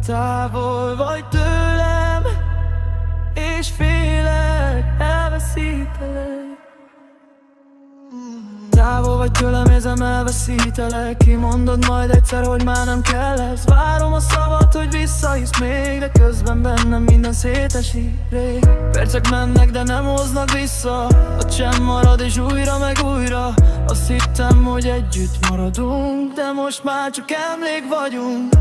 Távol vagy tőlem, és félek, elveszítelek. Távol vagy tőlem, érzem, elveszítelek. Kimondod majd egyszer, hogy már nem kell ez. Várom a szavat, hogy visszahisz még, de közben bennem minden szétesik rég. Percek mennek, de nem hoznak vissza. A csend marad és újra meg újra. Azt hittem, hogy együtt maradunk, de most már csak emlék vagyunk.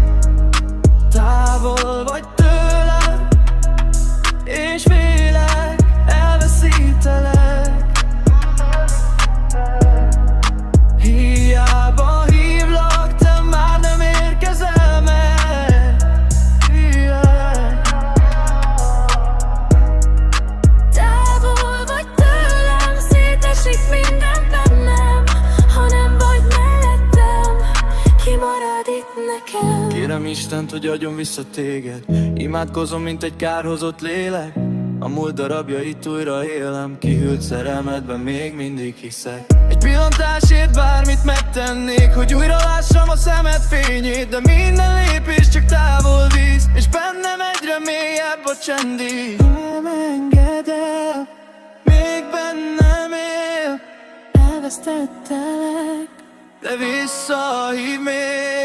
Távol vagy tőlem, és félek, elveszítelek. Hiába hívlak, te már nem érkezel meg. Távol vagy tőlem, szétesik minden bennem. Ha nem vagy mellettem, kimarad itt nekem. Kérem Istent, hogy adjon vissza téged. Imádkozom, mint egy kárhozott lélek. A múlt darabjait újra élem. Kihűlt szerelmedben még mindig hiszek. Egy pillantásért bármit megtennék, hogy újra lássam a szemed fényét. De minden lépés csak távol visz, és bennem egyre mélyebb a csend is. Nem engedd el, még bennem él. Elvesztettelek, De visszahív még.